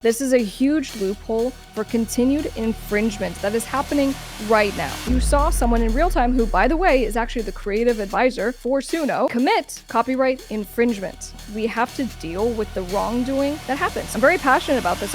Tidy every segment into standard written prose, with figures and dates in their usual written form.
This is a huge loophole for continued infringement that is happening right now. You saw someone in real time who, by the way, is actually the creative advisor for Suno, commit copyright infringement. We have to deal with the wrongdoing that happens. I'm very passionate about this.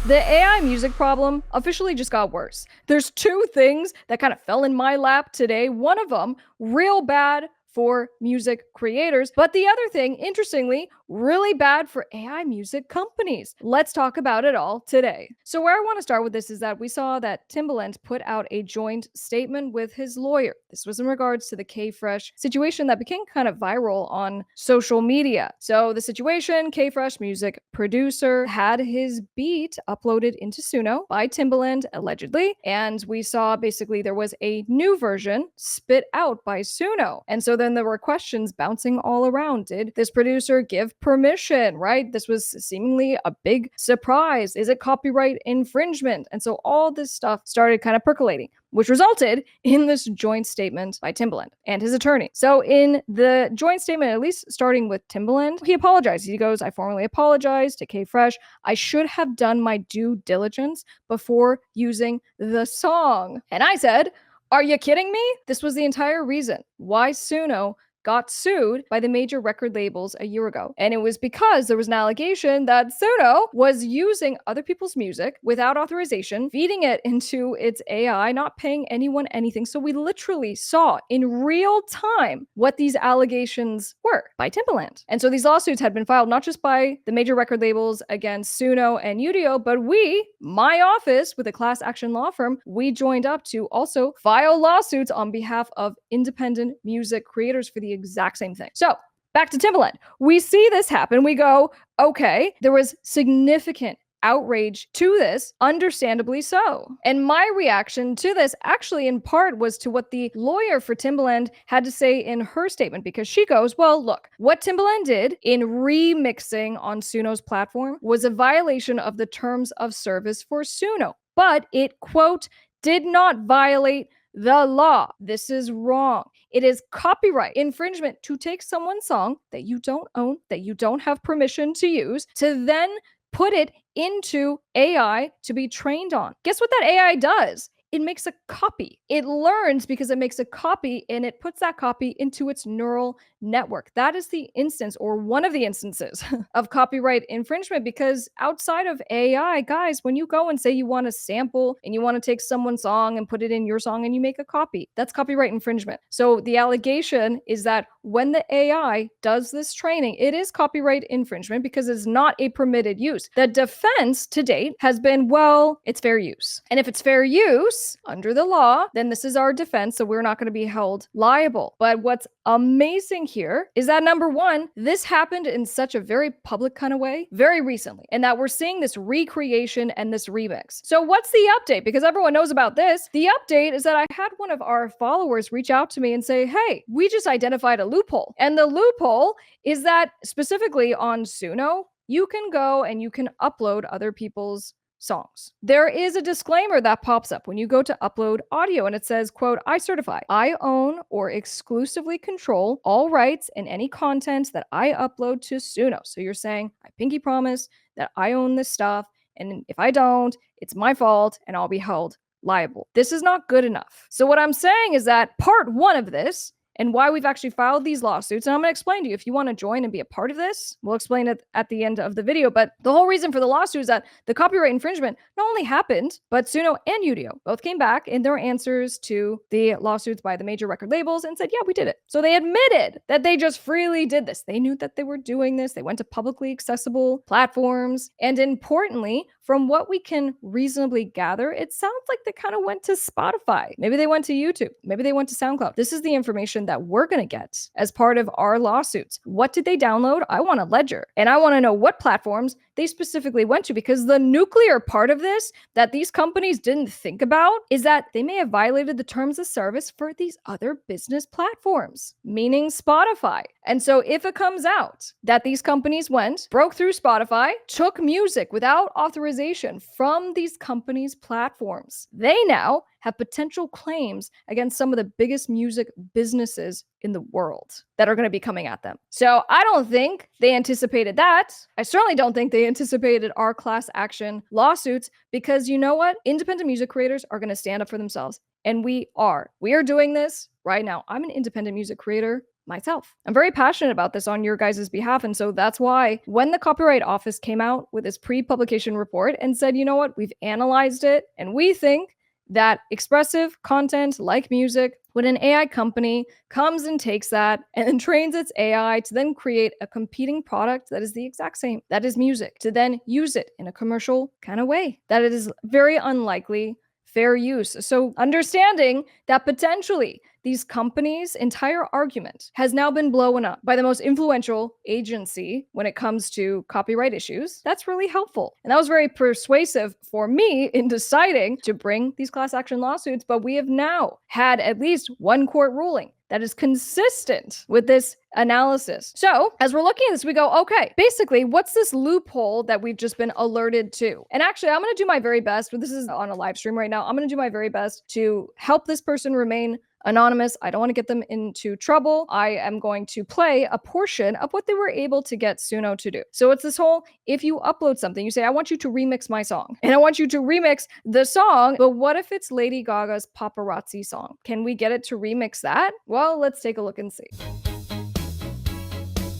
The AI music problem officially just got worse. There's two things that kind of fell in my lap today. One of them, real bad for music creators, but the other thing, interestingly, really bad for AI music companies. Let's talk about it all today. So where I want to start with this is that we saw that Timbaland put out a joint statement with his lawyer. This was in regards to the KFresh situation that became kind of viral on social media. So the situation, KFresh music producer had his beat uploaded into Suno by Timbaland, allegedly, and we saw basically there was a new version spit out by Suno. And so then there were questions bouncing all around. Did this producer give permission, right? This was seemingly a big surprise. Is it copyright infringement? And so all this stuff started kind of percolating, which resulted in this joint statement by Timbaland and his attorney. So in the joint statement, at least starting with Timbaland, he apologized. He goes, "I formally apologize to KFresh. I should have done my due diligence before using the song." And I said, "Are you kidding me?" This was the entire reason why Suno got sued by the major record labels a year ago. And it was because there was an allegation that Suno was using other people's music without authorization, feeding it into its AI, not paying anyone anything. So we literally saw in real time what these allegations were by Timbaland. And so these lawsuits had been filed not just by the major record labels against Suno and Udio, but we, my office with a class action law firm, we joined up to also file lawsuits on behalf of independent music creators for the exact same thing. So back to Timbaland. We see this happen. We go, okay, there was significant outrage to this, understandably so. And my reaction to this actually in part was to what the lawyer for Timbaland had to say in her statement, because she goes, well, look, what Timbaland did in remixing on Suno's platform was a violation of the terms of service for Suno, but it, quote, did not violate the law. This is wrong. It is copyright infringement to take someone's song that you don't own, that you don't have permission to use, to then put it into AI to be trained on. Guess what that AI does? It makes a copy. It learns because it makes a copy and it puts that copy into its neural network. That is the instance, or one of the instances, of copyright infringement, because outside of AI, guys, when you go and say you want to sample and you want to take someone's song and put it in your song and you make a copy, that's copyright infringement. So the allegation is that when the AI does this training, it is copyright infringement because it's not a permitted use. The defense to date has been, well, it's fair use. And if it's fair use, under the law, then this is our defense, so we're not going to be held liable. But what's amazing here is that, number one, this happened in such a very public kind of way very recently, and that we're seeing this recreation and this remix. So what's the update? Because everyone knows about this. The update is that I had one of our followers reach out to me and say, hey, we just identified a loophole. And the loophole is that specifically on Suno, you can go and you can upload other people's songs. There is a disclaimer that pops up when you go to upload audio, and it says, quote, I certify, I own or exclusively control all rights and any content that I upload to Suno. So you're saying, I pinky promise that I own this stuff, and if I don't, it's my fault and I'll be held liable. This is not good enough. So what I'm saying is that part one of this, and why we've actually filed these lawsuits, and I'm going to explain to you if you want to join and be a part of this. We'll explain it at the end of the video, but the whole reason for the lawsuit is that the copyright infringement not only happened, but Suno and Udio both came back in their answers to the lawsuits by the major record labels and said, yeah, we did it. So they admitted that they just freely did this. They knew that they were doing this. They went to publicly accessible platforms. And importantly, from what we can reasonably gather, it sounds like they kind of went to Spotify. Maybe they went to YouTube. Maybe they went to SoundCloud. This is the information that we're going to get as part of our lawsuits. What did they download? I want a ledger. And I want to know what platforms they specifically went to, because the nuclear part of this that these companies didn't think about is that they may have violated the terms of service for these other business platforms, meaning Spotify. And so if it comes out that these companies went, broke through Spotify, took music without authorization from these companies' platforms, they now have potential claims against some of the biggest music businesses artists in the world that are going to be coming at them. So I don't think they anticipated that. I certainly don't think they anticipated our class action lawsuits, because you know what? Independent music creators are going to stand up for themselves. And we are. We are doing this right now. I'm an independent music creator myself. I'm very passionate about this on your guys' behalf. And so that's why when the Copyright Office came out with its pre-publication report and said, you know what, we've analyzed it and we think that expressive content like music, when an AI company comes and takes that and then trains its AI to then create a competing product that is the exact same, that is music, to then use it in a commercial kind of way, that it is very unlikely fair use. So understanding that potentially these companies' entire argument has now been blown up by the most influential agency when it comes to copyright issues, that's really helpful. And that was very persuasive for me in deciding to bring these class action lawsuits. But we have now had at least one court ruling that is consistent with this analysis. So as we're looking at this, we go, okay, basically, what's this loophole that we've just been alerted to? And actually, I'm going to do my very best, but this is on a live stream right now. I'm going to do my very best to help this person remain anonymous. I don't want to get them into trouble. I am going to play a portion of what they were able to get Suno to do. So it's this whole, if you upload something, you say, I want you to remix my song, and I want you to remix the song, but what if it's Lady Gaga's Paparazzi song? Can we get it to remix that? Well, let's take a look and see.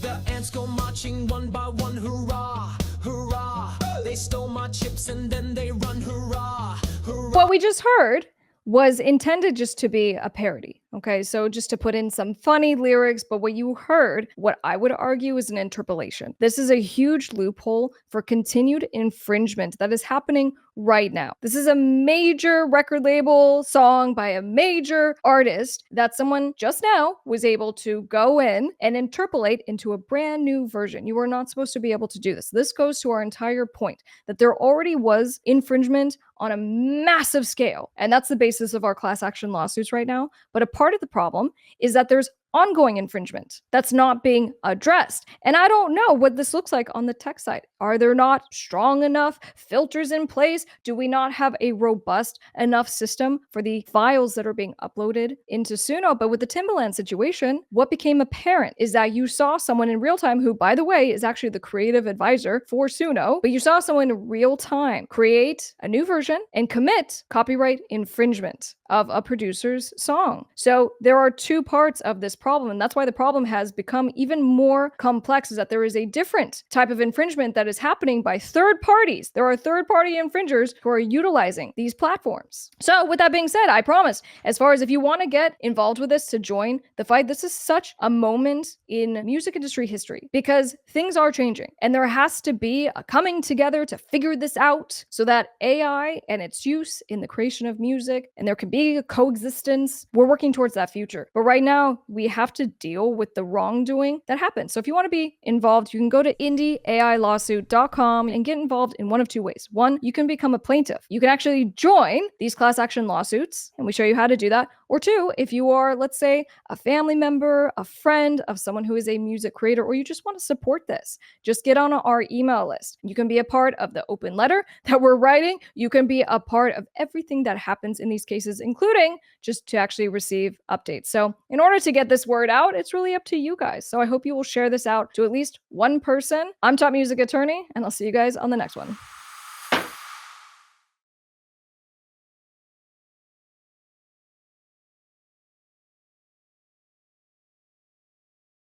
The ants go marching one by one, hurrah, hurrah. They stole my chips and then they run, hurrah, hurrah. What we just heard was intended just to be a parody. Okay, so just to put in some funny lyrics, but what you heard, what I would argue is an interpolation. This is a huge loophole for continued infringement that is happening right now. This is a major record label song by a major artist that someone just now was able to go in and interpolate into a brand new version. You are not supposed to be able to do this. This goes to our entire point that there already was infringement on a massive scale. And that's the basis of our class action lawsuits right now. But a part of the problem is that there's ongoing infringement that's not being addressed. And I don't know what this looks like on the tech side. Are there not strong enough filters in place? Do we not have a robust enough system for the files that are being uploaded into Suno? But with the Timbaland situation, what became apparent is that you saw someone in real time who, by the way, is actually the creative advisor for Suno, but you saw someone in real time create a new version and commit copyright infringement of a producer's song. So there are two parts of this problem, and that's why the problem has become even more complex, is that there is a different type of infringement that is happening by third parties. There are third-party infringers who are utilizing these platforms. So with that being said, I promise, as far as if you want to get involved with this to join the fight, this is such a moment in music industry history because things are changing and there has to be a coming together to figure this out so that AI and its use in the creation of music, and there can be a coexistence. We're working towards that future. But right now, we have to deal with the wrongdoing that happens. So if you want to be involved, you can go to indieailawsuit.com and get involved in one of two ways. One, you can become a plaintiff. You can actually join these class action lawsuits, and we show you how to do that. Or two, if you are, let's say, a family member, a friend of someone who is a music creator, or you just want to support this, just get on our email list. You can be a part of the open letter that we're writing. You can be a part of everything that happens in these cases, including just to actually receive updates. So in order to get this word out, it's really up to you guys. So I hope you will share this out to at least one person. I'm Top Music Attorney, and I'll see you guys on the next one.